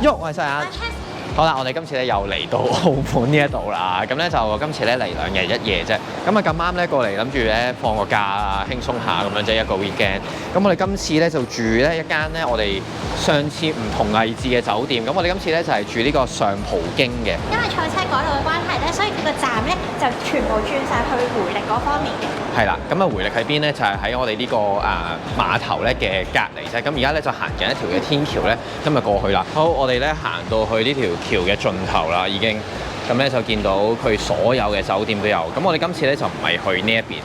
喐，我係細眼。好啦，我哋今次咧又嚟到澳門呢一度啦。咁咧就今次咧嚟2日1夜啫。咁啊咁啱咧過嚟諗住咧放個假啊，輕鬆下咁樣啫，一個 weekend。咁我哋今次咧就住咧一間咧我哋上次唔同位置嘅酒店。咁我哋今次咧就係住呢個上葡京嘅。因為賽車改路嘅關係咧，所以佢個站咧就全部轉晒去回力嗰方面嘅。係啦，咁啊回力喺邊咧？就係喺我哋呢個碼頭咧嘅隔離啫。咁而家咧就行緊一條嘅天橋咧，今日過去啦。好，我哋咧行到去呢條橋嘅盡頭啦，已經咁咧就見到佢所有嘅酒店都有。咁我哋今次咧就唔係去呢一邊，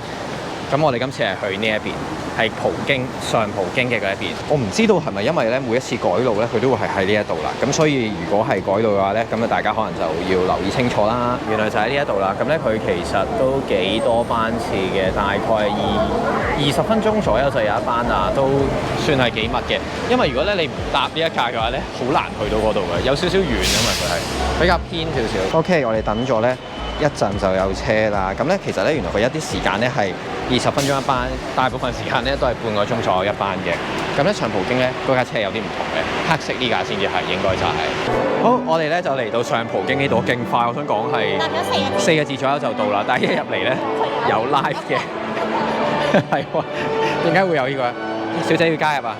咁我哋今次係去呢一邊，係葡京上葡京嘅嗰一邊。我唔知道係咪因為咧每一次改路咧，佢都會係喺呢一度啦。咁所以如果係改路嘅話咧，咁啊大家可能就要留意清楚啦。原來就喺呢一度啦。咁咧佢其實都幾多班次嘅，大概20分鐘左右就有一班啊，都算係幾密嘅。因為如果咧你唔搭呢一架嘅話咧，好難去到嗰度嘅，有少少遠啊嘛，佢係比較偏少少。OK， 我哋等咗咧一陣就有車啦。咁咧其實咧原來佢一啲時間咧係20分鐘一班，大部分時間咧都係半個鐘左右一班嘅。咁咧上葡京咧嗰架車有啲唔同嘅，黑色呢架先至係應該就係。好，我哋咧就嚟到上葡京呢度，勁快，我想講係4個字左右就到啦。但係一入嚟咧有 live 嘅，係喎，點解會有呢個？小姐要加入啊！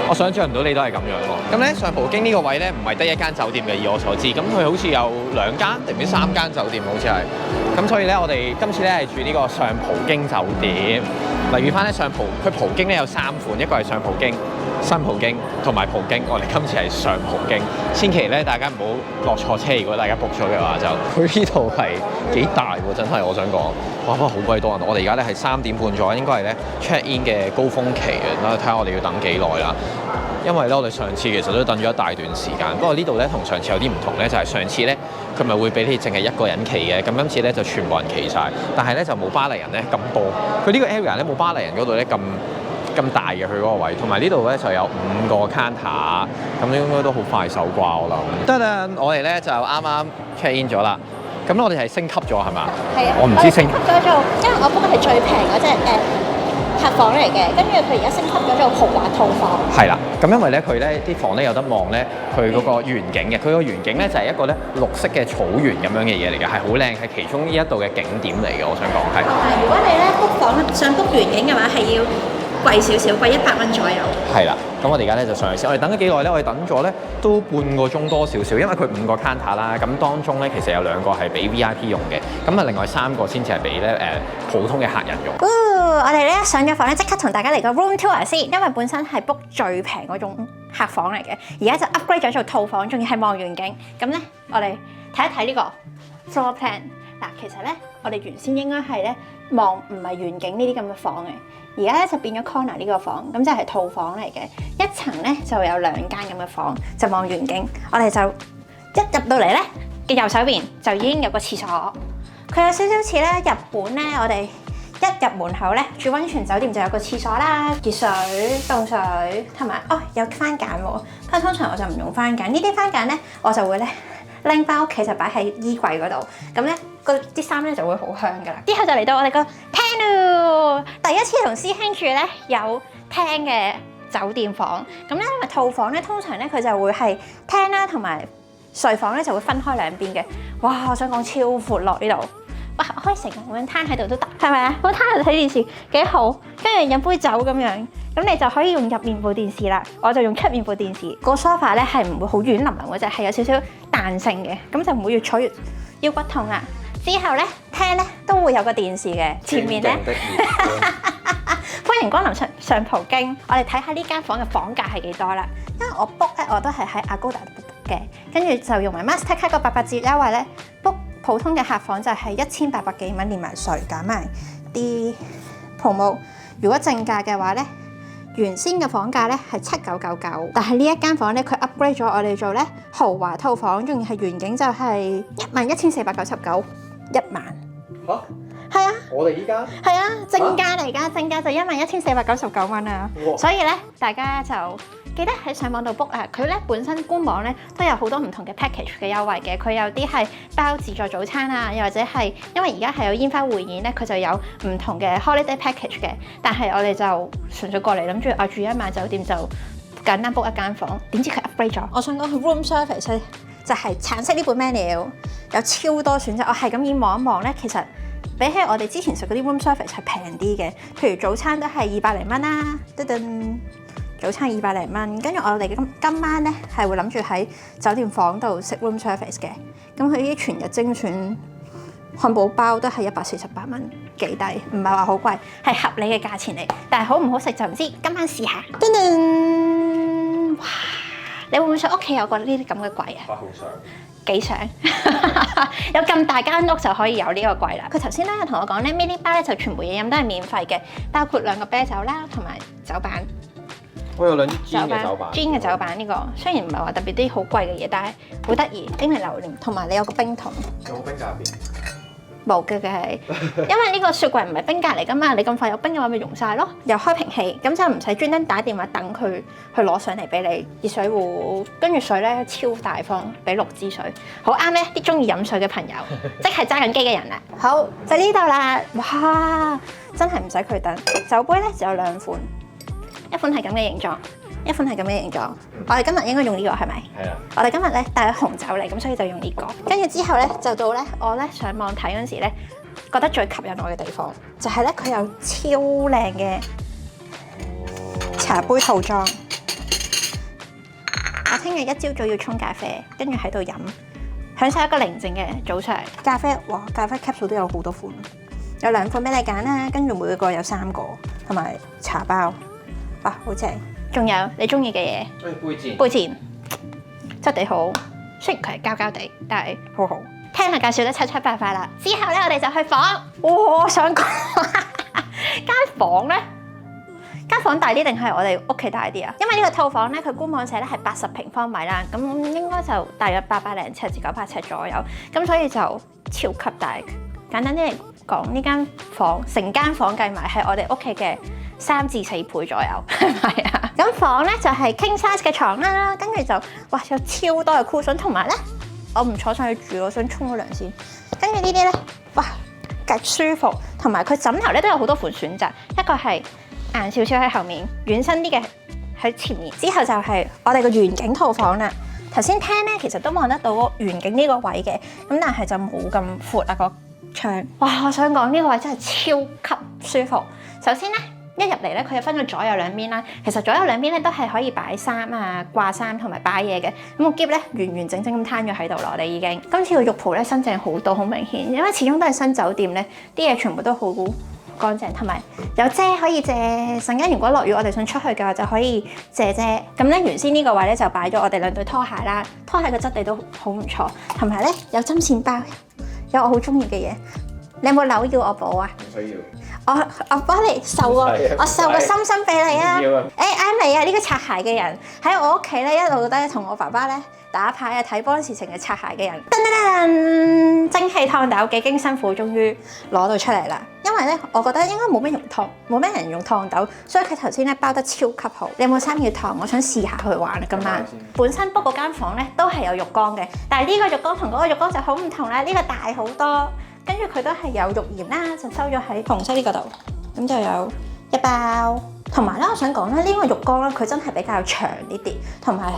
我想象唔到你都係咁樣喎。咁咧上葡京呢個位咧唔係得一間酒店嘅，以我所知。咁佢好似有2間定唔知3間酒店，好似係。咁所以咧，我哋今次咧係住呢個上葡京酒店。留意翻咧佢葡京咧有3款，一個係上葡京、新葡京同埋葡京。我哋今次係上葡京，千祈咧大家唔好落錯車。如果大家 book 咗嘅話，就佢呢度係幾大喎，真係我想講。哇！好鬼多人，我哋而家咧係3點半左右，應該係咧 check in 嘅高峰期嘅。睇下我哋要等幾耐啦。因為咧我哋上次其實都等咗一大段時間，不過呢度咧同上次有啲唔同咧，就係上次咧佢咪會俾你淨係一個人企嘅，咁今次咧就全部人企晒，但係咧就冇巴黎人咧咁多。佢呢個 area 咧冇巴黎人嗰度咧咁大嘅佢嗰個位，同埋呢度咧就有5個 counter， 咁應該都好快手啩我諗。得啦，我哋咧就啱啱 check in 咗啦。咁我哋係升級咗係嘛？係啊，我唔知升級咗做，因為我 book 係最平嗰隻客房嚟嘅，跟住佢而家升級咗做豪華套房。係啦，咁因為咧佢咧啲房咧有得望咧佢嗰個園景嘅，佢個園景咧就係一個咧綠色嘅草原咁樣嘅嘢嚟嘅，係好靚，係其中呢一度嘅景點嚟嘅。我想講係。同埋如果你咧 book 房想 book 園景嘅話，係要貴少少，貴100蚊左右。係啦，咁我哋而家咧就上去先。我哋等咗幾耐咧？我哋等咗咧都半個鐘多少少，因為佢5個 counter 啦。咁當中咧其實有2個係俾 VIP 用嘅，咁啊另外3個先至係俾咧普通嘅客人用。我哋咧上咗房咧，即刻同大家嚟個 room tour 先，因為本身係 book 最平嗰種客房嚟嘅，而家就 upgrade 咗做套房，仲要係望遠景。咁咧，我哋睇一睇呢個 floor plan。嗱，其實咧，我哋原先應該係咧望唔係遠景呢啲咁嘅房嘅，而家咧就變咗 corner 呢個房，咁就係套房嚟嘅。一層咧就有2間咁嘅房，就望遠景。我哋就一入到嚟咧嘅右手邊就已經有個廁所，佢有少少似咧日本咧，我哋一入門口咧，住溫泉酒店就有個廁所啦，熱水、凍水同埋有番梘喎。不過通常我就唔用番梘，呢啲番梘咧我就會咧拎翻屋企就擺喺衣櫃嗰度，咁咧啲衫咧就會好香噶啦。之後就嚟到我哋個廳咯，第一次同師兄住咧有廳嘅酒店房，咁咧因為套房咧通常咧佢就會係廳啦同埋睡房咧就會分開2邊嘅。哇！我想講超闊落呢度。哇！可以成日咁樣攤喺度都得，係咪啊？我攤喺度睇電視幾好，跟住飲杯酒咁樣，咁你就可以用入面部電視啦。我就用出面部電視。個 sofa 咧係唔會好軟腍腍嗰隻，係有少少彈性嘅，咁就唔會越坐越腰骨痛啊。之後咧廳咧都會有個電視嘅，前面咧歡迎光臨上葡京。我哋睇下呢間房嘅房價係幾多啦。因為我 book 咧我都係喺 Agoda book 嘅，跟住就用埋 Mastercard 個800折優惠咧 book。普通嘅客房就係1800幾蚊，連埋稅減埋啲 promo。如果正價嘅話咧，原先嘅房價咧係7999，但係呢一間房咧佢 upgrade 咗我哋做咧豪華套房，仲要係原景就係11499，1萬。嚇？係啊！我哋依家係啊，正價嚟㗎，正價就11499蚊啊！所以咧，大家就記得喺上網度 book 啊！佢咧本身官網咧都有好多唔同嘅 package 嘅優惠嘅，佢有啲係包自助早餐啊，又或者係因為而家係有煙花匯演咧，佢就有唔同嘅 holiday package 嘅。但係我哋就純粹過嚟諗住住一晚酒店就簡單 book 一間房，點知佢 upgrade 咗。我想講佢 room service 咧就係橙色呢本 menu 有超多選擇，我係咁以望一望咧，其實比起我哋之前食嗰啲 room service 係平啲嘅，譬如早餐都係200零蚊啦，噔噔。早餐200零蚊，跟住我哋今晚咧係會諗住喺酒店房度食 room service 嘅。咁佢啲全日精選漢堡包都係148蚊，幾抵，唔係話好貴，係合理嘅價錢嚟。但係好唔好食就唔知，今晚試下。噔噔，哇！你會唔會想屋企有個呢啲咁嘅櫃啊？好想，幾想。有咁大間屋就可以有呢個櫃啦。佢頭先咧同我講咧 mini bar 咧就全部嘢飲都係免費嘅，包括2個啤酒啦，同埋酒板。我有2支gin嘅酒板，gin嘅酒板呢個雖然唔係話特別啲好貴嘅嘢，但係好得意，經歷流年，同埋你有個冰桶。有冇冰格入邊？冇嘅係，因為呢個雪櫃唔係冰格嚟噶嘛，你咁快有冰嘅話咪溶晒咯。又開瓶器，咁就唔使專登打電話等佢去攞上嚟俾你。熱水壺，跟住水咧超大方，俾6支水，好啱咧啲中意飲水嘅朋友，即係揸緊機嘅人啦。好，就呢度啦，哇，真係唔使佢等。酒杯咧就有2款。一款係咁嘅形狀，一款係咁嘅形狀。我哋今日應該用呢個係咪？係啊。我哋今日咧帶咗紅酒嚟，咁所以就用呢個。跟住之後咧就到咧，我咧上網睇嗰陣時咧，覺得最吸引我嘅地方就係咧佢有超靚嘅茶杯套裝。我聽日一朝早要沖咖啡，跟住喺度飲，享受一個寧靜嘅早上。咖啡，哇！咖啡 capsule 都有好多款，有2款俾你揀啦，跟住每個有3個，同埋茶包。哇，好正！仲有你中意嘅嘢，杯墊，質地好，雖然佢係膠膠地，但係好好。聽佢介紹得七七八八啦，之後咧我哋就去房。哇，我想講間房咧，間房大啲定係我哋屋企大啲啊？因為呢個套房咧，佢官網寫咧係80平方米啦，咁應該就大約800零尺至900尺左右，咁所以就超級大。簡單啲嚟講，呢間房成間房計埋係我哋屋企嘅3至4倍左右，係咪啊？咁房咧就係 king size 嘅床啦，跟住就哇有超多嘅 cushion，同埋咧我唔坐上去住，我想沖個涼先。跟住呢啲咧，哇極舒服，同埋佢枕頭咧都有好多款選擇，一個係硬少少喺後面，軟身啲嘅喺前面。之後就係我哋個遠景套房啦。頭先聽咧其實都望得到遠景呢個位嘅，咁但係就冇咁闊啊個窗。哇！我想講呢個位真係超級舒服。首先咧，一入嚟咧，佢有分咗左右兩邊啦。其實左右兩邊咧都係可以擺衫啊、掛衫同埋擺嘢嘅。咁個篋咧完完整整咁攤咗喺度咯，我哋已經。今次個浴袍咧新淨好多，好明顯，因為始終都係新酒店咧，啲嘢全部都好乾淨，同埋有遮可以借。陣間如果落雨，我哋想出去嘅話就可以借遮。咁咧原先呢個位咧就擺咗我哋2對拖鞋啦，拖鞋嘅質地都好唔錯，同埋咧有針線包，有我好中意嘅嘢。你有冇樓要我補啊？唔需要。我幫你繡個，我繡個心心俾你啊！誒啱你啊！呢個擦鞋嘅人喺我屋企咧，一路都同我爸爸咧打牌啊、睇波事情嘅擦鞋嘅人。噔噔噔，蒸汽燙斗幾經辛苦，終於攞到出嚟啦！因為咧，我覺得應該冇咩冇咩人用燙斗，所以佢頭先咧包得超級好。你有冇衫要燙？我想試下去玩啊！今晚本身 book 嗰間房咧都係有浴缸嘅，但係呢個浴缸同嗰個浴缸就好唔同啦，呢個大好多。跟住佢都係有浴鹽啦，就收咗喺紅色呢個度，咁就有一包。同埋咧，我想講咧，呢個浴缸咧，佢真係比較長呢啲，同埋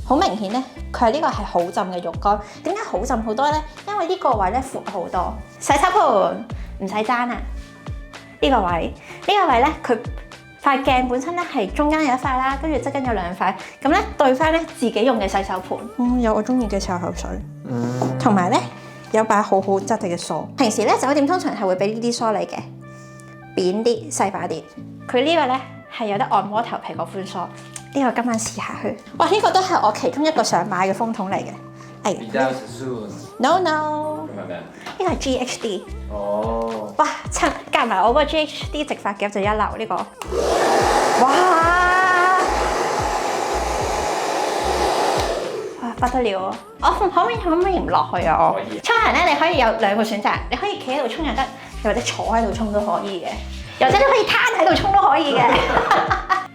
好明顯咧，佢係呢個係好浸嘅浴缸。點解好浸好多咧？因為呢個位咧闊好多，洗手盆唔使爭啊！呢個位咧，佢塊鏡本身咧係中間有一塊啦，跟住側跟有2塊，咁咧對翻咧自己用嘅洗手盆。有我中意嘅漱口水，同埋咧。有把好好質地嘅梳，平時咧酒店通常係會俾呢啲梳你嘅，扁啲細把啲。佢呢個咧係有得按摩頭皮嗰款梳，呢個今晚試下去。哇！呢個都係我其中一個想買嘅風筒嚟嘅。No， 呢個係 GHD。哦。哇！夾埋我個 GHD 直髮夾就一流呢個。哇！不得了啊！我可唔可以唔落去啊？我沖涼咧，你可以有2個選擇，你可以企喺度沖又得，又或者坐喺度沖都可以嘅。又或者你可以攤喺度沖都可以嘅。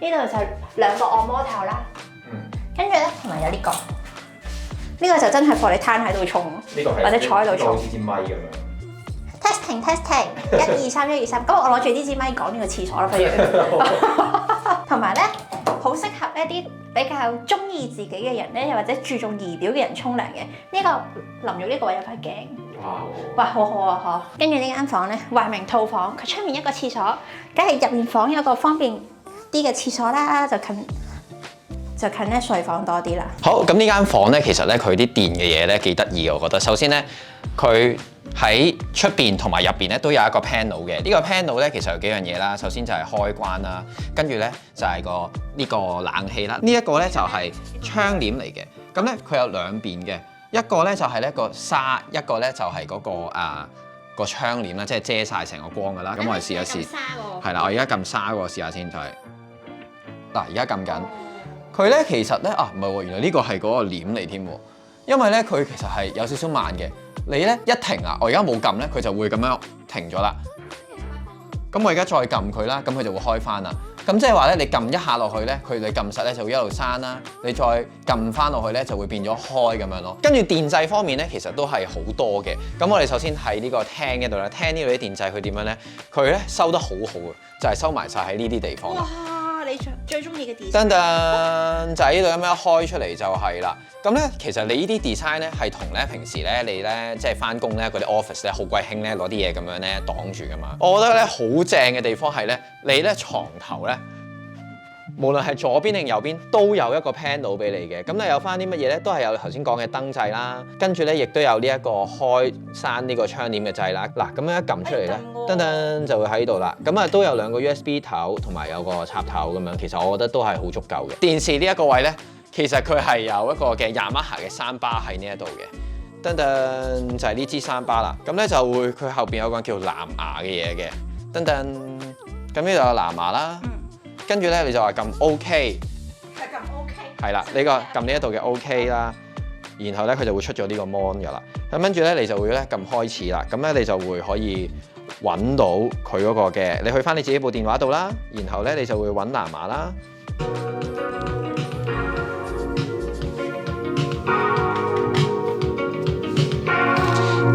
呢度就兩個按摩頭啦，跟住咧同埋有呢個，呢個就真係放你攤喺度沖，或者坐喺度沖。好似支咪咁樣。testing 1 2 3 1 2 3，咁我攞住呢支咪講呢個廁所啦，不如。同埋咧，好適合一啲比較中意自己嘅人咧，又或者注重儀表嘅人沖涼嘅。呢個淋浴呢個位有塊鏡，哇，好好啊嗬！跟住呢間房咧，話明套房，佢出面一個廁所，梗係入面房有個方便啲嘅廁所啦，就近咧睡房多啲啦。好，咁呢間房咧，其實咧佢啲電嘅嘢咧幾得意嘅，我覺得。首先咧，佢喺出邊同埋入邊咧都有一個 panel 嘅。呢個 panel 咧其實有幾樣嘢啦。首先就係開關啦，跟住咧就係呢個冷氣啦。呢一個咧就係窗簾嚟嘅。咁咧佢有兩邊嘅，一個咧就係呢個紗，一個咧就係嗰個窗簾啦，即係遮晒成個光㗎啦。咁我哋試一試。係啦，我而家撳紗喎，試下先就係。嗱，而家撳緊。佢咧其實咧唔係喎，原來呢個係嗰個簾嚟添喎。因為咧佢其實係有少少慢嘅。你咧一停啊，我而家冇撳咧，佢就會咁樣停咗啦。咁我而家再撳佢啦，咁佢就會開翻啦。咁即係話咧，你撳一下落去咧，你撳實咧就會一路閂啦。你再撳翻落去咧，就會變咗開咁樣咯。跟住電掣方面咧，其實都係好多嘅。咁我哋首先喺呢個廳嗰度啦，廳呢度啲電掣佢點樣咧？佢咧收得好好嘅，就係收埋晒喺呢啲地方。哇！你最中意嘅 design。噔噔，就喺呢度咁樣開出嚟就係啦。咁咧，其實你呢啲 design 咧係同咧平時咧你咧即係翻工咧嗰啲 office 咧好鬼興咧攞啲嘢咁樣咧擋住噶嘛。我覺得咧好正嘅地方係咧，你咧床頭咧，無論係左邊定右邊都有一個 panel 俾你嘅。咁咧有翻啲乜嘢咧？都係有頭先講嘅燈掣啦，跟住咧亦都有呢一個開閂呢個窗簾嘅掣啦。嗱，咁樣一撳出嚟咧，噔噔就會喺度啦。咁啊都有兩個 USB 頭同埋有個插頭咁樣。其實我覺得都係好足夠嘅。電視呢一個位咧。其實佢係有一個嘅Yamaha嘅山巴喺呢一度嘅，噔噔就係呢支山巴啦。咁咧就會佢後邊有個叫藍牙嘅嘢嘅，噔噔咁呢度有藍牙啦。跟住咧你就話撳 OK， 係撳 OK， 係啦，你個撳呢一度嘅 OK 啦，然後咧佢就會出咗呢個 mon 噶啦。咁跟住咧你就會咧撳開始啦。咁咧你就會可以揾到佢嗰個嘅，你去翻你自己部電話度啦，然後咧你就會揾藍牙啦。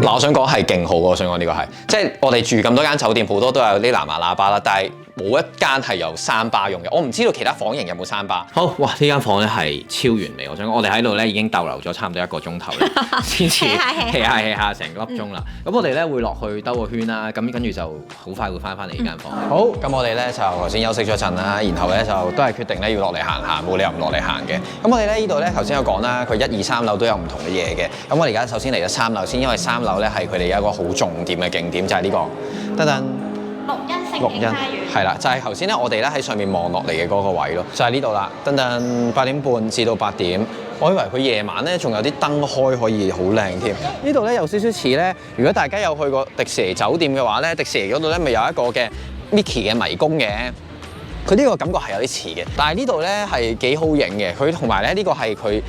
嗱，我想講係勁好喎，我想講呢個係，即係我哋住咁多間酒店，好多都有啲藍牙喇叭啦，但係冇一間係有山巴用嘅。我唔知道其他房型有冇山巴。好，哇！呢間房咧係超完美，我想講，我哋喺度咧已經逗留咗差唔多1個鐘頭啦，先至 hea 下成粒鐘啦。咁我哋咧會落去兜個圈啦，咁跟住就好快會翻嚟呢間房。好，咁我哋咧就頭先休息咗陣啦，然後咧就都係決定咧要落嚟行下，冇理由唔落嚟行嘅。咁我哋咧呢度咧頭先有講啦，佢1、2、3樓都有唔同嘅嘢嘅。咁我哋而家首先嚟咗3樓先，因為3樓咧係佢哋有一個好重點嘅景點，就係呢個噔噔。錄音係啦，就係頭先咧，我哋咧喺上面望落嚟嘅嗰個位咯，就係呢度啦。噔噔8點半至到8點，我以為佢夜晚咧仲有啲燈開可以好靚添。呢度咧有少少似咧，如果大家有去過迪士尼酒店嘅話咧，迪士尼嗰度咧咪有一個嘅 Mickey 嘅迷宮嘅，佢呢個感覺係有啲似嘅。但係呢度咧係幾好影嘅，佢同埋咧呢個係佢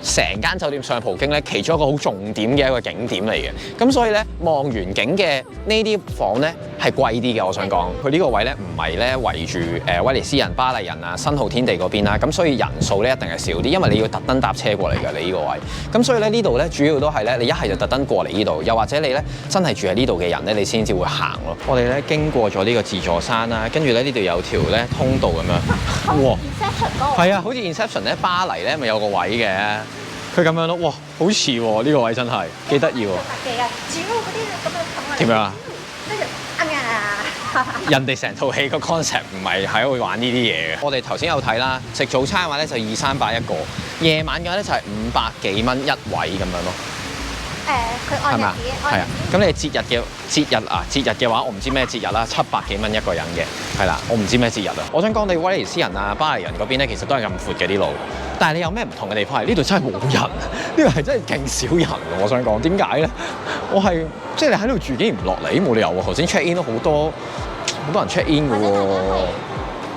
成間酒店上葡京咧，其中一個好重點嘅一個景點嚟嘅。咁所以咧，望完景嘅呢啲房咧係貴啲嘅。我想講，佢呢個位咧唔係咧圍住威尼斯人、巴黎人啊、新濠天地嗰邊啦。咁所以人數咧一定係少啲，因為你要特登搭車過嚟嘅。你呢個位，咁所以咧呢度咧主要都係咧，你一係就特登過嚟呢度，又或者你咧真係住喺呢度嘅人咧，你先至會行咯。我哋咧經過咗呢個自助山啦，跟住咧呢度有條咧通道咁樣。哇！ Inception 嗰個係啊，好似 Inception 咧，巴黎咧咪有個位嘅。佢咁樣咯，哇，好似喎呢個位真係幾得意喎。主要嗰啲咁樣咁啊。點樣啊？啱啊！人哋成套戲個 concept 唔係喺度玩呢啲嘢嘅。我哋頭先有睇啦，食早餐嘅話咧就2、3百一個，夜晚嘅話咧就係500幾蚊一位咁樣咯。佢按日子，係啊，咁你節日嘅話，我唔知咩節日啦，700幾蚊一個人嘅，係啦，我唔知咩節日啊。我想講你威尼斯人啊、巴黎人嗰邊咧，其實都係咁闊嘅啲路，但係你有咩唔同嘅地方係呢度真係冇人，呢度係真係勁少人喎。我想講點解咧？我係即係你喺度住竟然唔落嚟，冇理由喎。頭先 check in 都好多人 check in 嘅喎。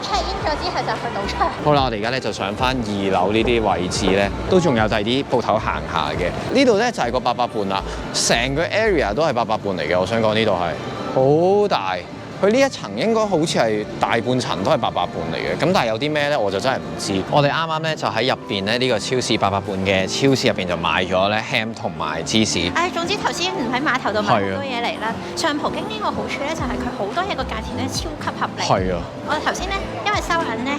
check in 咗之後就去賭場。好啦，我哋而家咧就上翻2樓呢啲位置咧，都仲有第二啲鋪頭行下嘅。呢度咧就係個800伴啦，成個 area 都係800伴嚟嘅。我想講呢度係好大，佢呢一層應該好似係大半層都係800半嚟嘅，咁但係有啲咩咧我就真係唔知。我哋啱啱咧就喺入邊咧呢個超市800半嘅超市入邊就買咗咧 ham 同埋芝士。總之頭先唔喺碼頭度買好多嘢嚟啦。上葡京呢個好處咧就係佢好多嘢個價錢咧超級合理。係啊。我哋頭先咧因為收銀咧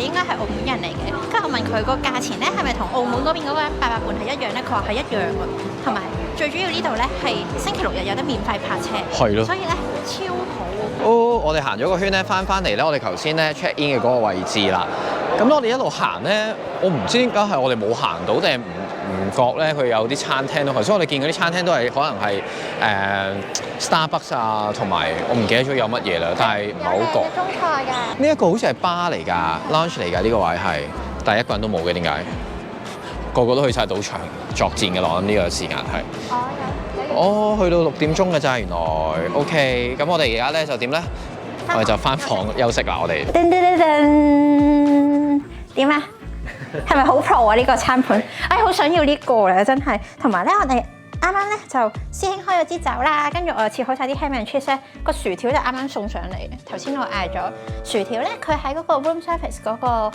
應該係澳門人嚟嘅，跟住我問佢個價錢咧係咪同澳門嗰邊嗰個800半係一樣咧？佢話係一樣㗎，同埋最主要呢度咧係星期6日有得免費泊車。係咯。所以咧超好。我哋行咗個圈咧，翻嚟咧，我哋頭先咧 check in 嘅嗰個位置啦。咁我哋一路行咧，我唔知點解係我哋冇行到定係唔覺咧，佢有啲餐廳咯。頭先我哋見嗰啲餐廳都係可能係Starbucks 啊，同埋我唔記得咗有乜嘢啦，但係唔係好覺。有中菜㗎。呢一個好似係巴嚟㗎，lounge 嚟㗎，呢個位係，但係一個人都冇嘅，點解？個個都去晒賭場作戰嘅咯，咁呢個時間係。去到6點鐘嘅咋，原來 OK。咁我哋而家咧就點咧？我哋就翻房休息啦，我哋。噔噔噔噔，點啊？係咪好 pro 啊？呢個餐盤，好想要呢個咧，真係。同埋咧，我哋啱啱咧就師兄開咗支酒啦，跟住我又切好晒啲 ham and cheese 咧，個薯條就啱啱送上嚟嘅。頭先我嗌咗薯條咧，佢喺嗰個 room service 嗰個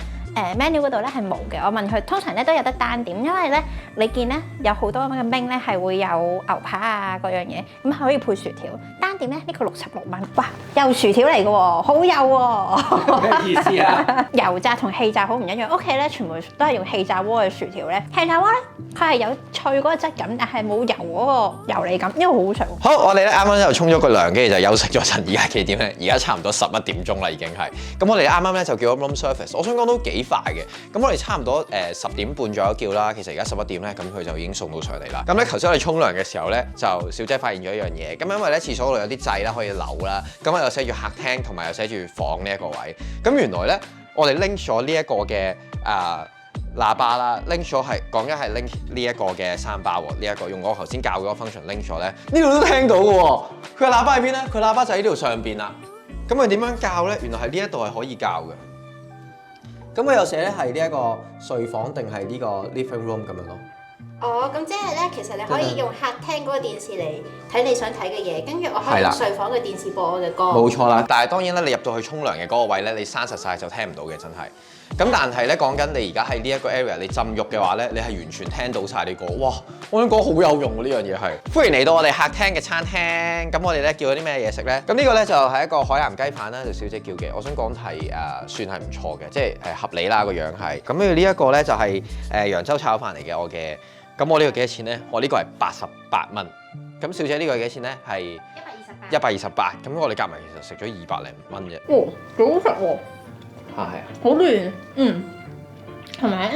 menu 嗰度咧係冇嘅。我問佢，通常咧都有得單點，因為咧你見咧有好多咁嘅 main 咧係會有牛扒啊嗰樣嘢，咁可以配薯條。單點咧呢個66蚊，哇，又薯條嚟嘅喎，好幼喎。咩意思啊？油炸同氣炸好唔一樣。屋企咧全部都係用氣炸鍋嘅薯條咧，氣炸鍋咧佢係有脆嗰個質感，但係冇油嗰個油膩感，因為好好食。好，我哋咧啱啱就沖咗個涼，跟住就休息咗陣。而家幾點咧？而家差唔多11點鐘啦，已經係。咁我哋啱啱咧就叫咗 room service， 我想講都幾快嘅。咁我哋差唔多10點半左右叫啦，其實而家11點咧，咁佢就已經送到上嚟啦。咁咧頭先我哋沖涼嘅時候咧，就小姐發現咗一樣嘢。咁因為咧廁所嗰度有啲掣啦，可以扭啦，咁我又寫住客廳同埋又寫住房呢一個位。咁原來咧我哋 link 咗呢一個嘅喇叭啦 ，link 咗係講緊係 link 呢一個嘅3巴喎，呢一個用我頭先教嗰個 function link 咗咧，呢度都聽到嘅喎。佢嘅喇叭喺邊咧？佢喇叭就喺呢度上邊啦。咁佢點樣教咧？原來係呢一度係可以教嘅。咁佢又寫咧係呢一個睡房定係呢個 living room 咁樣咯。咁即係咧，其實你可以用客廳嗰個電視嚟睇你想睇嘅嘢，跟住我可以用睡房嘅電視播我嘅歌。冇錯啦，但係當然咧，你入到去沖涼嘅嗰個位咧，你閂實晒就聽唔到嘅，真係。咁但係咧講緊你而家喺呢一個 area 你浸浴嘅話咧，你係完全聽到晒呢個。哇！我想講好有用喎，呢樣嘢係。歡迎嚟到我哋客廳嘅餐廳。咁我哋咧叫咗啲咩嘢食咧？咁呢個咧就係一個海南雞飯啦，就小姐叫嘅。我想講係算係唔錯嘅，即係合理啦個樣係。咁跟住呢一個咧就係揚州炒飯嚟嘅，我嘅。咁我呢個幾多錢咧？我呢個係88蚊。咁小姐呢個幾多錢咧？係128。咁我哋夾埋其實食咗200零蚊啫。幾好食喎！係啊，好嫩，同埋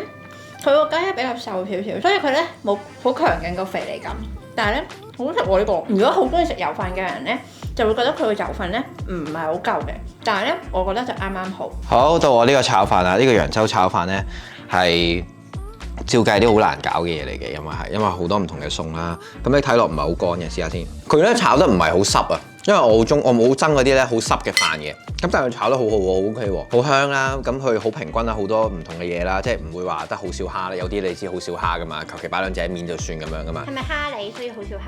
佢個雞係比較瘦少少，所以佢咧冇好強勁個肥膩感。但係咧好食喎呢個。如果好中意食油飯嘅人咧，就會覺得佢個油份咧唔係好夠嘅。但係咧，我覺得就啱啱好。好，到我呢個炒飯啦，呢個揚州炒飯咧係。照計啲好難搞嘅嘢嚟嘅，因為好多唔同嘅餸啦。咁你睇落唔係好乾嘅，試下先。佢咧炒得唔係好濕啊，因為我冇憎嗰啲咧好濕嘅飯嘅。咁但係佢炒得好好喎，OK 喎，好香啦。咁佢好平均啦，好多唔同嘅嘢啦，即係唔會話得好少蝦啦。有啲你知好少蝦噶嘛，求其擺兩隻面就算咁樣噶嘛。係咪蝦你？所以好少蝦。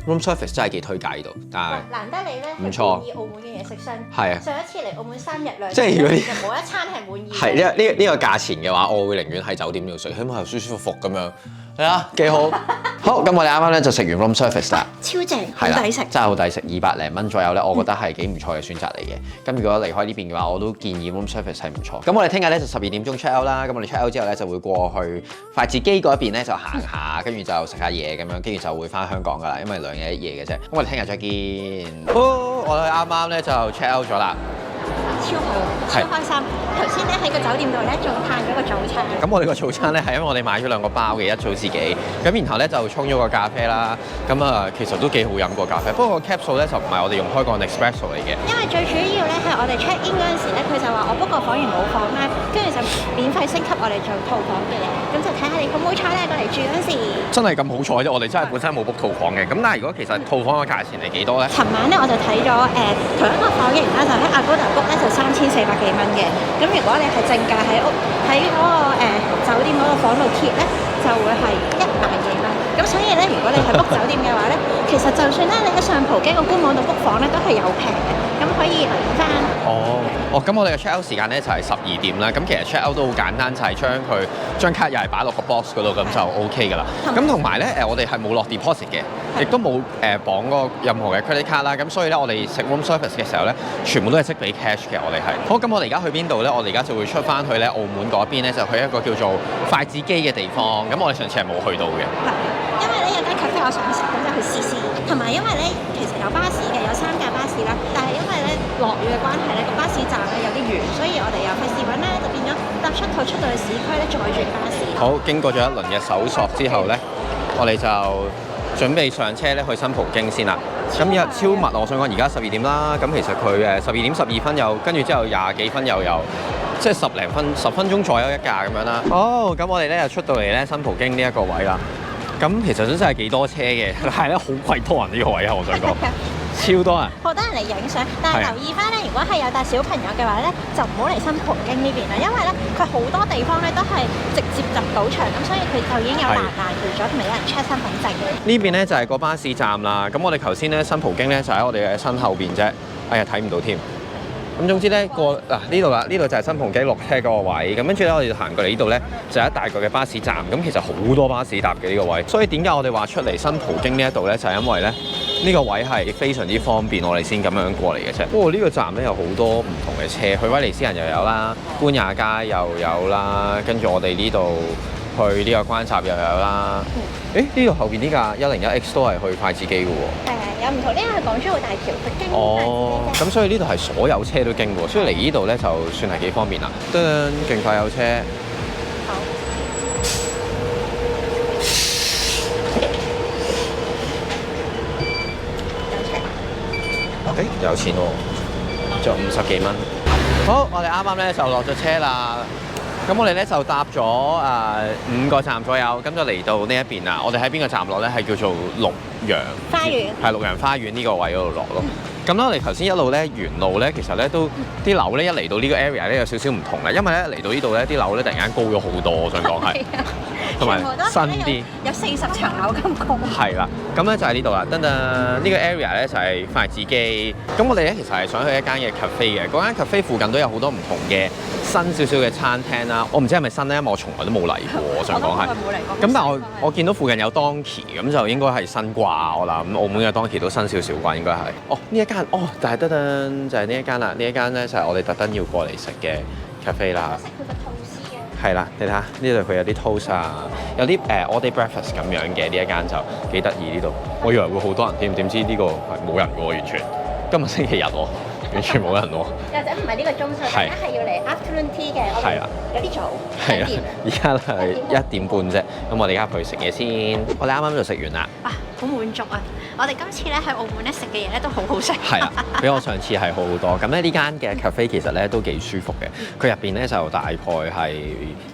Room service 真係幾推介呢度，但係難得你咧唔錯，滿意澳門嘅嘢食商。係啊，上一次嚟澳門3日2夜，即係如果就冇一餐係滿意。係呢個價錢嘅話，我會寧願喺酒店度食，起碼又舒舒服服咁樣。係啊，幾好。好，咁我哋啱啱咧就食完 room service 啦，超正，好抵食，真係好抵食，200零蚊左右咧，我覺得係幾唔錯嘅選擇嚟嘅。咁如果離開呢邊嘅話，我都建議 room service 係唔錯。咁我哋聽日咧就12點鐘 check out 啦。咁我哋 check out 之後咧就會過去筷子基嗰一邊咧就行下，跟住就食下嘢咁樣，跟住就會翻香港噶啦，因為2日1夜嘅啫。咁我哋聽日再見。我哋啱啱咧就 check out 咗啦。超好，超開心！頭先咧喺個酒店度咧仲嘆咗個早餐。咁我哋個早餐咧係因為我哋買咗2個包嘅，一早自己。咁然後咧就沖咗個咖啡啦。咁其實都幾好飲個咖啡。不過個 capsule 咧就唔係我哋用開個 espresso 嚟嘅。因為最主要咧係我哋 check in 嗰陣時咧，佢就話我 book 個房源冇房啦，跟住就免費升級我哋做套房嘅。咁就睇下你好唔好彩咧過嚟住嗰時。真係咁好彩啫！我哋真係本身冇 book 套房嘅。咁但係如果其實套房嘅價錢係幾多咧？尋晚咧我就睇咗同一個房型啦，就喺Agoda book咧就3400幾蚊嘅，咁如果你係正價喺嗰個酒店嗰個房度貼咧，就會係1萬幾蚊。咁所以咧，如果你係 book 酒店嘅話咧，其其實就算咧你喺上葡京個官網度 book 房咧，都係有平嘅，咁可以留意翻。咁我哋嘅 check out 時間咧就係12點啦。咁其實 check out 都好簡單，就係將卡又係擺落個 box 嗰度，咁就 OK 噶啦。咁同埋咧我哋係冇落 deposit 嘅，亦都冇綁個任何嘅 credit card 啦。咁所以咧，我哋食 room service 嘅時候咧，全部都係即俾 cash 嘅。我哋係好，咁我哋而家去邊度咧？我哋而家就會出翻去咧澳門嗰邊咧，就去一個叫做筷子基嘅地方。咁我哋上次係冇去到嘅。因為咧有間 cafe 我想食，咁就去試試。同埋因為咧其實有巴士嘅，有3架巴士啦。但係因為咧落雨嘅關係咧，個巴士站咧有啲遠，所以我哋又費事揾啦，就變咗搭出去到市區咧，再轉巴士。好，經過咗一輪嘅搜索之後咧，我哋就準備上車咧去新葡京先啦。咁而家超密，我想講而家12點啦。咁其實佢12點12分又跟住之後20幾分又有。即係10分鐘左右一架咁樣啦。咁我哋咧就出到嚟咧新葡京呢一個位啦。咁其實真係幾多車嘅，但係咧好鬼多人呢個位啊！我想講，超多人。好多人嚟影相，但係留意翻咧，如果係有帶小朋友嘅話咧，就唔好嚟新葡京呢邊啦，因為咧佢好多地方咧都係直接入賭場，咁所以佢就已經有攔住咗，同埋有人 check 身份證。呢邊咧就係個巴士站啦。咁我哋頭先咧新葡京咧就喺我哋嘅身後邊啫。哎呀，睇唔到添。咁總之咧呢度啦，呢度就係新葡京落車嗰個位。咁跟住咧，我哋就行過嚟呢度咧，就係一大個嘅巴士站。咁其實好多巴士搭嘅呢個位。所以點解我哋話出嚟新葡京呢一度咧，就係因為咧呢個位係非常之方便，我哋先咁樣過嚟嘅啫。不過呢個站咧有好多唔同嘅車，去威尼斯人又有啦，官也街又有啦，跟住我哋呢度去呢個關閘又有啦。呢度後邊呢架101X 都係去筷子基嘅喎。有唔同，呢個係港珠澳大橋，佢經筷子基。咁所以呢度係所有車都經過，所以嚟呢度咧就算係幾方便啦。勁快有車。好。有錢喎，仲50幾蚊。好，我哋啱啱咧就落咗車啦。咁我哋咧就搭咗5個站左右，咁就嚟到呢一邊啦。我哋喺邊個站落咧？係叫做綠楊花園，係綠楊花園呢個位嗰度落咯。咁咧，我哋頭先一路咧沿路咧，其實咧都啲樓咧一嚟到呢個 area 咧有少少唔同嘅，因為咧嚟到呢度咧啲樓咧突然間高咗好多，我想講係，同埋新啲，有40層樓咁高。係啦，咁咧就係呢度啦。噔噔，呢個 area 咧就係筷子基。咁我哋咧其實係想去一間嘅 cafe 嘅，嗰間 cafe 附近都有好多唔同嘅新少少嘅餐廳啦。我唔知係咪新咧，因為我從來都冇嚟過。我想講係。咁但係我見到附近有 Donkey，咁就應該係新啩。我諗澳門嘅 Donkey 都新少少啩，應該係。呢一間就係就係呢一間啦。呢一間咧就係我哋特登要過嚟食嘅 cafe 啦。食佢個吐司嘅。係啦，你睇下呢度佢有啲 toast 啊，有啲all day breakfast 咁樣嘅。呢一間就幾得意呢度。我以為會好多人添，點知呢個係冇人嘅喎，完全。今日星期日喎。完全冇人喎，或者唔係呢個鐘數，大家係要嚟 afternoon tea 嘅，我哋有啲早，係啊，而家係1點半啫，咁我哋而家去食嘢先，我哋啱啱就食完啦，好滿足啊！我哋今次咧喺澳門咧食嘅嘢咧都好好食，係啊，比我上次係好好多。咁咧呢間嘅 cafe 其實咧都幾舒服嘅，佢入邊咧就大概係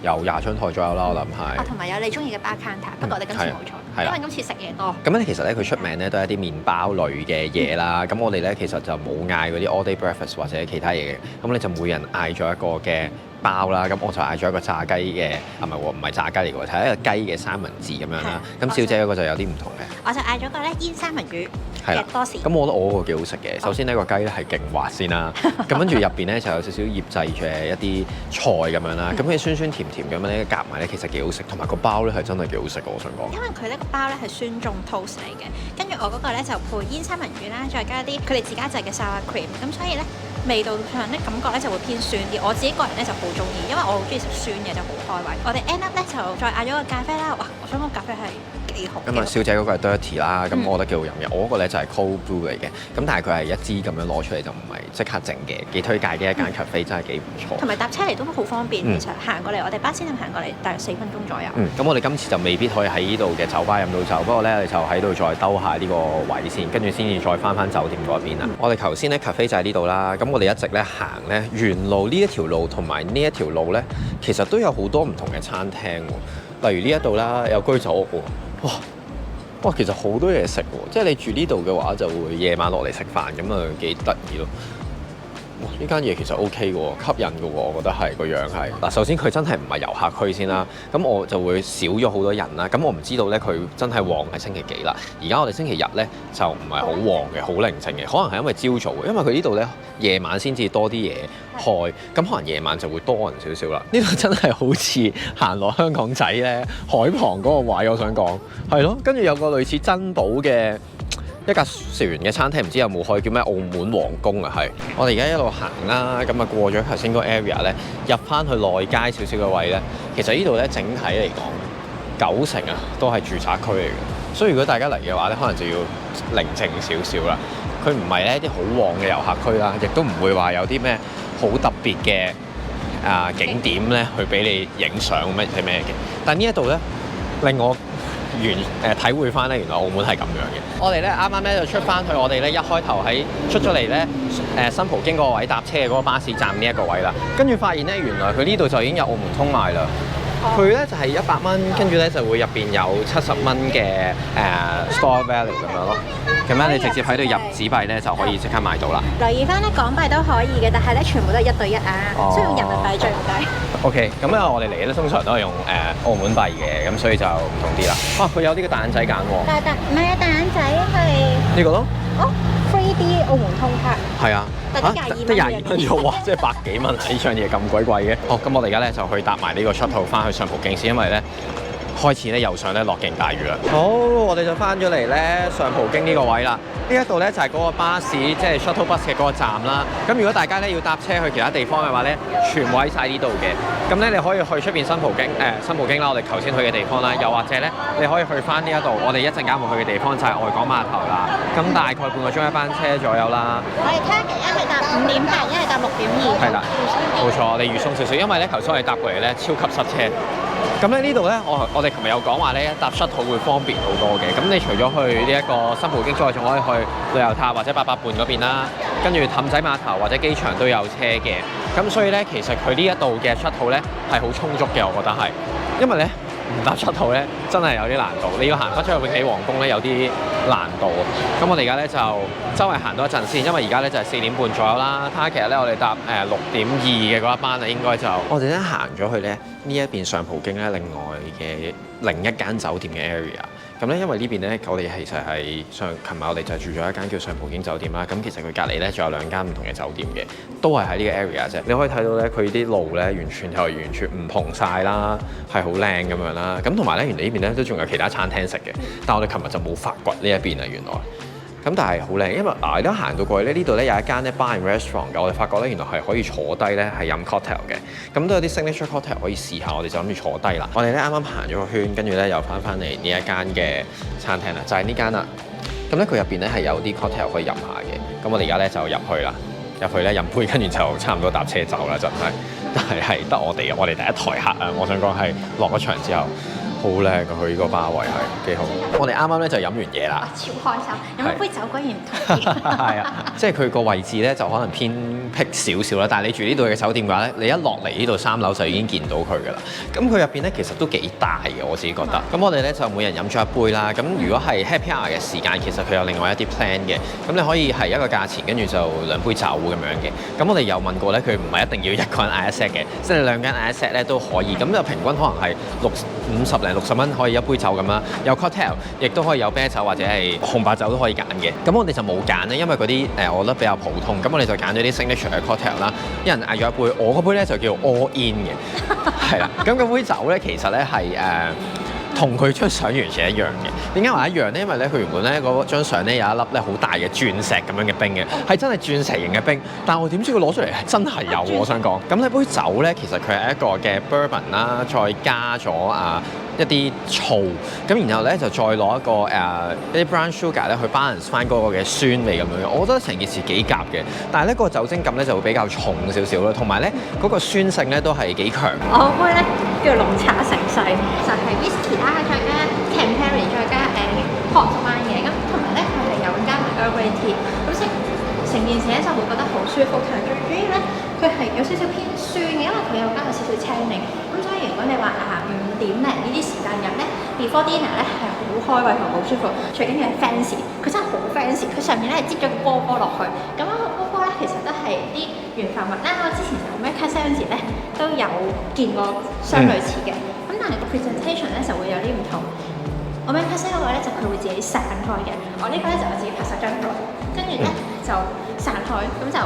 有20張台左右啦，我諗係。同埋有你中意嘅 bar counter，不過我哋今次冇錯，因為今次食嘢多。咁咧其實咧佢出名咧都係一啲麵包類嘅嘢啦，咁我哋咧其實就冇嗌嗰啲 all day breakfast 或者其他嘢嘅，咁你就每人嗌咗一個嘅包啦，咁我就嗌咗一個炸雞嘅，唔係炸雞嚟嘅喎，係一個雞嘅三文治咁樣啦。咁小姐嗰個就有啲唔同嘅，我就嗌咗個咧煙三文魚嘅多士。咁我覺得我嗰個幾好食嘅。首先呢個雞咧係勁滑先啦，咁跟住入邊咧就有少少醃製嘅一啲菜咁樣啦，咁佢酸酸甜甜咁樣咧夾埋咧其實幾好食，同埋個包咧係真係幾好食嘅，我想講。因為佢呢個包咧係酸中 toast 嚟嘅，跟住我嗰個咧就配煙三文魚啦，再加啲佢哋自家製嘅 sour cream，咁所以咧味道上咧感覺咧就會偏酸啲。我自己個人咧就好中意，因為我好中意食酸嘅，就好開胃。我哋 end up 咧就再嗌咗個咖啡啦，哇！我想講咖啡係幾好。咁小姐嗰個係 dirty 啦，咁我覺得幾好飲嘅。我嗰個咧就係 cold brew 嚟嘅，咁但係佢係一支咁樣攞出嚟就唔係即刻整嘅，幾推介嘅一間 cafe 真係幾唔錯。同埋搭車嚟都好方便，其實行過嚟我哋巴士站行過嚟大約4分鐘左右。咁我哋今次就未必可以喺呢度嘅酒吧飲到酒，不過咧就喺度再兜下呢個位先，跟住先至再翻酒店嗰邊啦。我哋頭先咧 cafe 就喺呢度啦，咁我哋一直咧行咧沿路呢一條路同埋呢一條路咧，其實都有好多唔同嘅餐廳喎，例如呢一度啦有居酒屋喎，哇，其實好多嘢食喎，即係你住呢度嘅話就會夜晚落嚟食飯咁啊幾得意咯。哇！呢間嘢其實 OK 嘅喎，吸引嘅喎，我覺得係個樣係。嗱，首先佢真係唔係遊客區先啦，咁我就會少咗好多人啦。咁我唔知道咧，佢真係旺係星期幾啦。而家我哋星期日咧就唔係好旺嘅，好寧靜嘅。可能係因為朝早，因為佢呢度咧夜晚先至多啲嘢開，咁可能夜晚就會多人少少啦。呢度真係好似行落香港仔咧海旁嗰個位，我想講係咯。跟住有個類似珍寶嘅一架船嘅餐廳，唔知有冇開，叫咩澳門皇宮啊？係我哋而家一路行啦，咁啊過咗頭先個 area 咧，入翻去內街少少嘅位咧，其實呢度咧整體嚟講，90%啊都係住宅區嚟嘅，所以如果大家嚟嘅話咧，可能就要寧靜少少啦。佢唔係咧啲好旺嘅遊客區啦，亦都唔會話有啲咩好特別嘅景點咧去俾你影相咩嘅。但呢一度咧令我體會翻咧，原來澳門係咁樣嘅。我哋咧啱啱咧就出翻去，我哋咧一開頭喺出咗嚟咧新葡京嗰個位搭車嘅嗰個巴士站呢一個位啦，跟住發現咧原來佢呢度就已經有澳門通賣啦。佢咧就係100蚊，跟住咧就會入邊有70蚊嘅store value 咁樣咯。咁樣你直接喺度入紙幣咧就可以即刻買到啦。留意翻咧港幣都可以嘅，但係咧全部都係1對1啊，所以用人民幣最唔抵。OK，咁啊我哋嚟咧通常都係用澳門幣嘅，咁所以就唔同啲啦。哇，佢有呢個蛋仔揀喎。唔係啊，蛋仔係呢個咯。哦，3D 澳門通卡。係啊。得22蚊啫喎，哇！即係100幾蚊，呢樣嘢咁鬼貴嘅。好，咁我哋而家咧就去搭埋呢個 shuttle 翻去上葡京先，因為咧開始咧又上咧落勁大雨啦。好，我哋就翻咗嚟咧上葡京呢個位啦。呢一度咧就係嗰個巴士，即係 shuttle bus 嘅嗰個站啦。咁如果大家咧要搭車去其他地方嘅話咧，全部喺晒呢度嘅。咁咧你可以去出邊新葡京啦，我哋頭先去嘅地方啦，又或者咧你可以去翻呢一度，我哋一陣間會去嘅地方就係外港碼頭啦。咁大概半個鐘一班車左右啦。我哋聽日一係搭5.8，一係搭6.2。係啦，冇錯，我哋預鬆少少，因為咧頭先我哋搭過嚟咧超級塞車。咁咧呢度咧，我哋琴日有講話咧搭 shuttle 會方便好多嘅。咁你除咗去呢一個新葡京之外，仲可以去旅遊塔或者88伴嗰邊啦，跟住氹仔碼頭或者機場都有車嘅。咁所以咧，其實佢呢一度嘅 shuttle 咧係好充足嘅，我覺得係，因為咧唔搭 shuttle 咧真係有啲難度，你要行翻出去永喜皇宮咧有啲難度。咁我哋而家咧就周圍行多一陣先，因為而家咧就係4點半左右啦。睇下其實咧我哋搭6.2嘅嗰一班啊，應該就我哋咧行咗去咧呢一邊上葡京咧另外嘅另一間酒店嘅 area。咁咧，因為呢邊咧，我哋其實係琴日我哋就住咗一間叫上葡京酒店啦。咁其實佢隔離咧仲有2間唔同嘅酒店嘅，都係喺呢個 area 啫。你可以睇到咧，佢啲路咧完全唔同晒啦，係好靚咁樣啦。咁同埋咧，原來呢邊咧都仲有其他餐廳食嘅，但係我哋琴日就冇發掘呢一邊啊，原來。咁但係好靚，因為而家行到過去咧，呢度咧有一間咧 bar and restaurant 嘅，我哋發覺咧原來係可以坐低咧係飲 cocktail 嘅，咁都有啲 signature cocktail 可以試下，我哋就諗住坐低啦。我哋咧啱啱行咗個圈，跟住咧又翻嚟呢一間嘅餐廳啦，就係呢間啦。咁咧佢入邊咧係有啲 cocktail 可以飲下嘅，咁我哋而家咧就入去啦，入去咧飲杯，跟住就差唔多搭車走啦，真係。但係得我哋第一台客啊，我想講係落咗場之後。好靚啊！佢呢個巴位係幾好。我哋啱啱咧就飲完嘢啦，超開心！飲一杯酒居然唔同啲。係啊，即係佢個位置咧就可能偏僻少少啦。但係你住呢度嘅酒店嘅話咧，你一落嚟呢度3樓就已經見到佢㗎啦。咁佢入邊咧其實都幾大嘅，我自己覺得。咁我哋咧就每人飲咗一杯啦。咁如果係 happy hour 嘅時間，其實佢有另外一啲 plan 嘅。咁你可以係一個價錢，跟住就2杯酒咁樣嘅。咁我哋有問過咧，佢唔係一定要一個人嗌一 set 嘅，即係2間嗌一 set 咧都可以。咁就平均可能係50零60蚊可以一杯酒咁啦，有 cocktail， 亦都可以有啤酒或者係紅白酒都可以揀嘅。咁我哋就冇揀咧，因為嗰啲我覺得比較普通。咁我哋就揀咗啲 signature 嘅 cocktail 啦，一人嗌咗一杯。我嗰杯咧就叫 all in 嘅，係啦。咁嗰杯酒咧其實咧係同佢張相完全一樣嘅。點解話一樣咧？因為咧佢原本咧嗰張相咧有一粒咧好大嘅鑽石咁樣嘅冰嘅，係真係鑽石型嘅冰。但係我點知佢攞出嚟係真係有喎？我想講。咁呢杯酒咧其實佢係一個嘅 bourbon 啦，再加咗一啲醋，咁然後咧就再攞一個一啲 brown sugar 咧去 balance 翻嗰個嘅酸味咁樣。我覺得成件事幾夾嘅，但係咧個酒精感咧就會比較重少少咯，同埋咧嗰個酸性咧都係幾強。我杯咧叫濃茶盛世，就係 whisky 啦，再加 Campari， 再加Port wine 嘅，咁同埋咧佢係有加埋 Earl Grey tea，咁成件事咧就會覺得好舒服。同埋最主要咧，佢係有少少偏酸嘅，因為佢有加咗少少青檸。咁所以如果你話5點零呢啲時間入咧 before dinner 咧係好開胃同好舒服。最緊要係 fancy，佢真係好 fancy。佢上面咧係擠咗個波波落去，咁樣個波波咧其實都係啲原發物啦。我之前就 Macca 雙節咧都有見過相類似嘅，咁但係個 presentation 咧就會有啲唔同。我 Macca 雙嗰個咧就佢會自己散開嘅，我呢個咧就我自己拍晒張圖，跟住咧就散開，咁就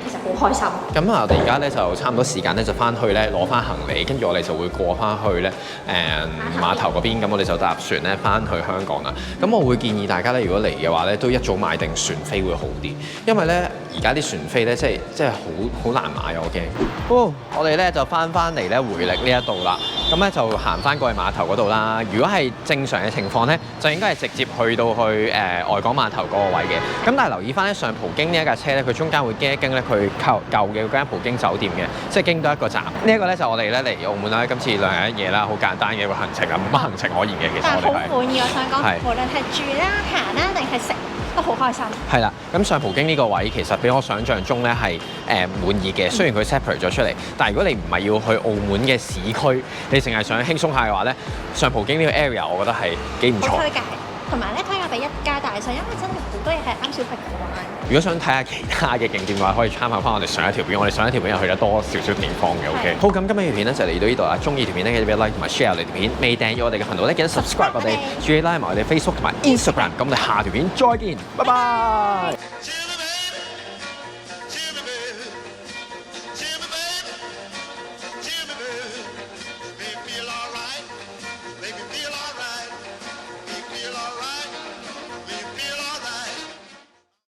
其實好開心。咁啊，我哋而家咧就差唔多時間咧，就翻去咧攞翻行李，跟住我哋就會過翻去咧碼頭嗰邊，咁我哋就搭船咧翻去香港啦。咁我會建議大家咧，如果嚟嘅話咧，都一早買定船飛會好啲，因為咧而家啲船飛咧即係好難買，我驚。我哋咧就翻嚟咧回力呢一度啦，咁咧就行翻過去碼頭嗰度啦。如果係正常嘅情況咧，就應該係直接去到去外港碼頭嗰個位嘅。咁但係留意翻咧，上葡京呢一架車咧，佢中間會經一經咧佢舊嘅嗰間葡京酒店嘅，即係經多一個站。呢一個咧就我哋咧嚟澳門啦，今次2日1夜啦，好簡單嘅一個行程啊，冇乜行程可言嘅。其實我哋係好滿意，我想講，無論係住啦、行啦定係食，都好開心。係啦，咁上葡京呢個位其實比我想象中咧係滿意嘅。雖然佢 separate 咗出嚟，但係如果你唔係要去澳門嘅市區，你淨係想輕鬆下嘅話咧，上葡京呢個 area 我覺得係幾唔錯。好推介，同埋咧推介俾一家大細，因為真係好多嘢係啱小朋友玩。如果想睇下其他嘅景點嘅話，可以參考翻我哋上一條片。我哋上一條片又去得多少少地方嘅。OK，好，咁今日條片咧就嚟到呢度啦。中意條片咧記得俾 like 同埋 share 我哋條片。未訂閱我哋嘅頻道咧記得 subscribe 我哋，注意拉埋我哋 Facebook 同埋 Instagram。咁我哋下條片再見，拜拜。